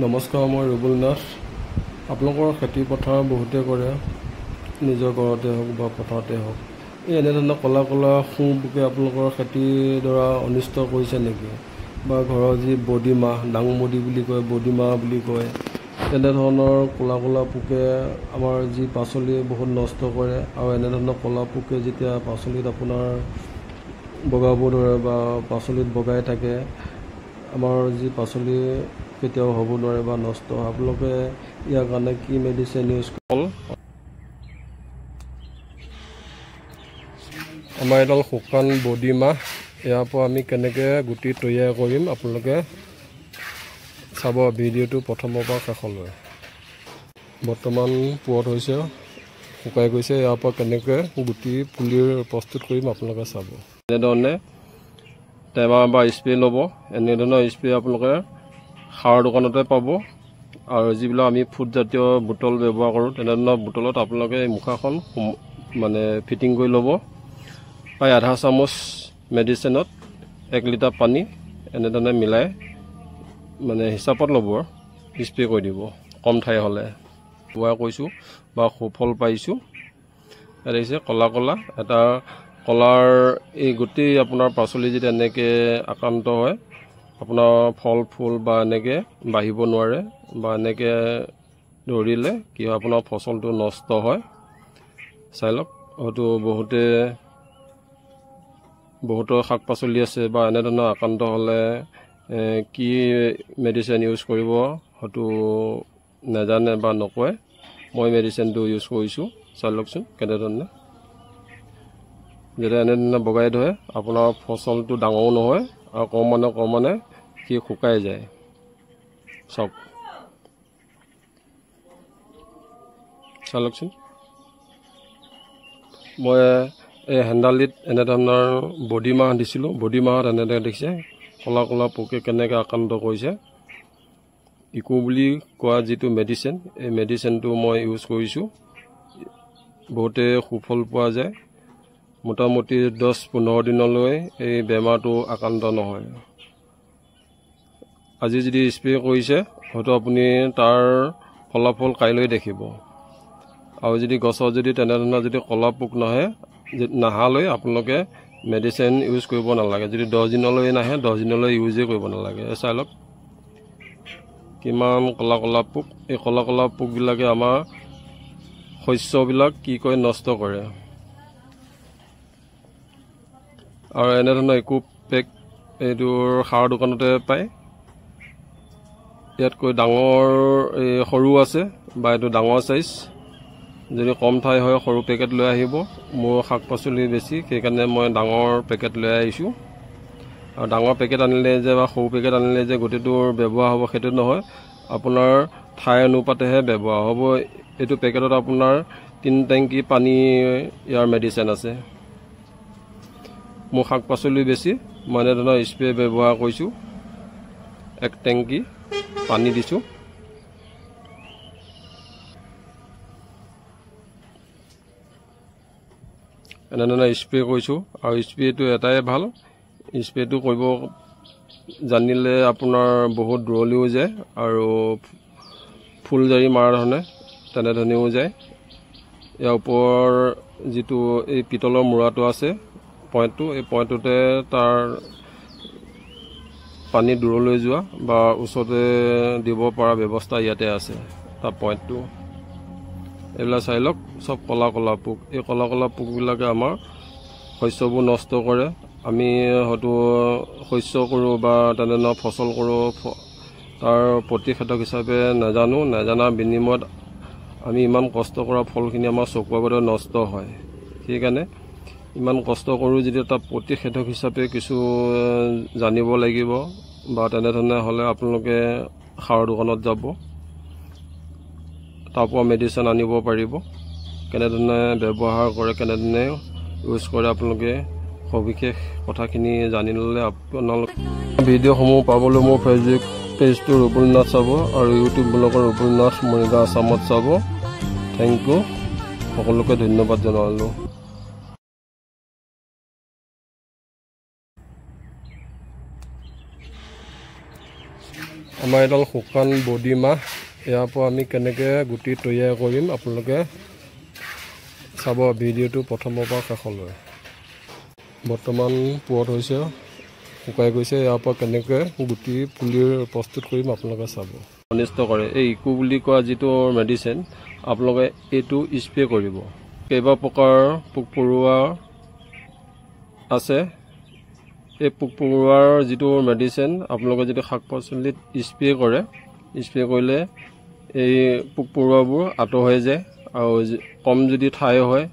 নমস্কাৰ, মই ৰুবুল নাথ। আপোনালোকৰ খেতি পথাৰ বহুতে কৰে, নিজৰ ঘৰতে হওক বা পথাৰতে হওক। এই এনেধৰণৰ ক'লা ক'লা পোকে আপোনালোকৰ খেতিডৰা অনিষ্ট কৰিছে নেকি? বা ঘৰৰ যি বডিমাহ, ডাংবডি বুলি কয়, বডিমাহ বুলি কয়, তেনেধৰণৰ ক'লা ক'লা পোকে আমাৰ যি পাচলি বহুত নষ্ট কৰে। আৰু এনেধৰণৰ ক'লা পোকে যেতিয়া পাচলিত আপোনাৰ বগাব ধৰে বা পাচলিত বগাই থাকে, আমাৰ যি পাচলি কেতিয়াও হ'ব নোৱাৰে বা নষ্ট হয়। আপোনালোকে ইয়াৰ কাৰণে কি মেডিচিন ইউজ কৰে? আমাৰ এডাল শুকান বডিমাহ, ইয়াৰ পৰা আমি কেনেকৈ গুটি তৈয়াৰ কৰিম আপোনালোকে চাব ভিডিঅ'টো প্ৰথমৰ পৰা শেষলৈ। বৰ্তমান পুৰঠ হৈছে, শুকাই গৈছে। ইয়াৰ পৰা কেনেকৈ গুটি পুলিৰ প্ৰস্তুত কৰিম আপোনালোকে চাব। এনেধৰণে টেমা বা স্প্ৰে ল'ব। এনেধৰণৰ স্প্ৰে আপোনালোকে সাৰৰ দোকানতে পাব। আৰু যিবিলাক আমি ফুটজাতীয় বুটল ব্যৱহাৰ কৰোঁ, তেনেধৰণৰ বুটলত আপোনালোকে এই মুখাখন মানে ফিটিং কৰি ল'ব। প্ৰায় আধা চামুচ মেডিচিনত 1 লিটাৰ পানী এনেধৰণে মিলাই মানে হিচাপত ল'ব আৰু স্প্ৰে কৰি দিব। কম ঠাই হ'লে ব্যৱহাৰ কৰিছোঁ বা সুফল পাইছোঁ। ইয়াত দেখিছে ক'লা ক'লা এটা কলাৰ এই গোটেই আপোনাৰ পাচলি যেতিয়া এনেকৈ আক্ৰান্ত হয়, আপোনাৰ ফল ফুল বা এনেকৈ বাঢ়িব নোৱাৰে বা এনেকৈ ধৰিলে কি হয়, আপোনাৰ ফচলটো নষ্ট হয়। চাই লওক, হয়তো বহুতৰ শাক পাচলি আছে বা এনেধৰণৰ আক্ৰান্ত হ'লে কি মেডিচিন ইউজ কৰিব হয়তো নাজানে বা নকয়। মই মেডিচিনটো ইউজ কৰিছোঁ, চাই লওকচোন কেনেধৰণে। যেতিয়া এনেধৰণে বগাই ধৰে, আপোনাৰ ফচলটো ডাঙৰো নহয় আৰু কম সি শুকাই যায়। চাওক, চাই লওকচোন। মই এই হেন্দালিত এনেধৰণৰ বডিমাহ দিছিলোঁ। বডিমাহত এনেদৰে দেখিছে ক'লা ক'লা পোকে কেনেকৈ আক্ৰান্ত কৰিছে। ইকো বুলি কোৱা যিটো মেডিচিন, এই মেডিচিনটো মই ইউজ কৰিছোঁ। বহুতে সুফল পোৱা যায়। মোটামুটি 10-15 দিনলৈ এই বেমাৰটো আক্ৰান্ত নহয়। আজি যদি স্প্ৰে কৰিছে, হয়তো আপুনি তাৰ ফলাফল কাইলৈ দেখিব। আৰু যদি গছত যদি তেনেধৰণৰ যদি ক'লা পোক নাহালৈ আপোনালোকে মেডিচিন ইউজ কৰিব নালাগে। যদি 10 দিনলৈ নাহে, 10 দিনলৈ ইউজেই কৰিব নালাগে। চাই লওক কিমান ক'লা ক'লা পোক। এই ক'লা ক'লা পোকবিলাকে আমাৰ শস্যবিলাক কি কৰে, নষ্ট কৰে। আৰু এনেধৰণৰ একো পেক এইটোৰ সাৰৰ দোকানতে পায়। ইয়াতকৈ ডাঙৰ সৰু আছে বা এইটো ডাঙৰ চাইজ। যদি কম ঠাই হয়, সৰু পেকেট লৈ আহিব। মোৰ শাক পাচলি বেছি, সেইকাৰণে মই ডাঙৰ পেকেট লৈ আহিছোঁ। আৰু ডাঙৰ পেকেট আনিলে যে বা সৰু পেকেট আনিলে যে গোটেইটোৰ ব্যৱহাৰ হ'ব সেইটো নহয়, আপোনাৰ ঠাই অনুপাতেহে ব্যৱহাৰ হ'ব। এইটো পেকেটত আপোনাৰ 3 টেংকি পানী ইয়াৰ মেডিচিন আছে। মোৰ শাক পাচলি বেছি, মই এনেধৰণৰ স্প্ৰে ব্যৱহাৰ কৰিছোঁ। 1 টেংকি পানী দিছোঁ। এনেধৰণে স্প্ৰে কৰিছোঁ। আৰু স্প্ৰেটো এটাই ভাল, স্প্ৰেটো কৰিব জানিলে আপোনাৰ বহুত দূৰলৈও যায় আৰু ফুলজাৰি মাৰা তেনেধৰণেও যায়। ইয়াৰ ওপৰৰ যিটো এই পিতলৰ মূৰাটো আছে পইণ্টটো, এই পইণ্টটোতে তাৰ পানী দূৰলৈ যোৱা বা ওচৰতে দিব পৰা ব্যৱস্থা ইয়াতে আছে, তাৰ পইণ্টটো। এইবিলাক চাই লওক, চব ক'লা ক'লা পোক। এই ক'লা ক'লা পোকবিলাকে আমাৰ শস্যবোৰ নষ্ট কৰে। আমি হয়তো শস্য কৰোঁ বা তেনেধৰণৰ ফচল কৰোঁ, তাৰ প্ৰতিষেধক হিচাপে নজনাৰ বিনিময়ত আমি ইমান কষ্ট কৰা ফলখিনি আমাৰ চকুৰ আগতে নষ্ট হয়। সেইকাৰণে ইমান কষ্ট কৰোঁ যেতিয়া তাৰ প্ৰতিষেধক হিচাপে কিছু জানিব লাগিব। বা তেনেধৰণে হ'লে আপোনালোকে সাৰৰ দোকানত যাব, তাৰ পৰা মেডিচিন আনিব পাৰিব। কেনেধৰণে ব্যৱহাৰ কৰে, কেনেধৰণে ইউজ কৰে, আপোনালোকে সবিশেষ কথাখিনি জানি ল'লে আপোনালোকে ভিডিঅ'সমূহ পাবলৈ মোৰ ফেচবুক পেজটো ৰুবুল নাথ চাব আৰু ইউটিউব ব্লগৰ ৰুবুল নাথ মৰিগাঁও আছামত চাব। থেংক ইউ, সকলোকে ধন্যবাদ জনালোঁ। আমাৰ এডাল শুকান বডি মাহ, ইয়াৰ পৰা আমি কেনেকৈ গুটি তৈয়াৰ কৰিম আপোনালোকে চাব ভিডিঅ'টো প্ৰথমৰ পৰা শেষলৈ। বৰ্তমান পুৱত হৈছে, শুকাই গৈছে। ইয়াৰ পৰা কেনেকৈ গুটি পুলি প্ৰস্তুত কৰিম আপোনালোকে চাব। অনিষ্ট কৰে এই ইকো বুলি কোৱা যিটো মেডিচিন, আপোনালোকে এইটো স্প্ৰে কৰিব। কেইবা প্ৰকাৰৰ পোক পৰুৱা আছে। এই পোক পৰুৱাৰ যিটো মেডিচিন আপোনালোকে যদি শাক পাচলিত স্প্ৰে কৰে, স্প্ৰে কৰিলে এই পোক পৰুৱাবোৰ আঁতৰ হৈ যায়। আৰু কম যদি ঠাই হয়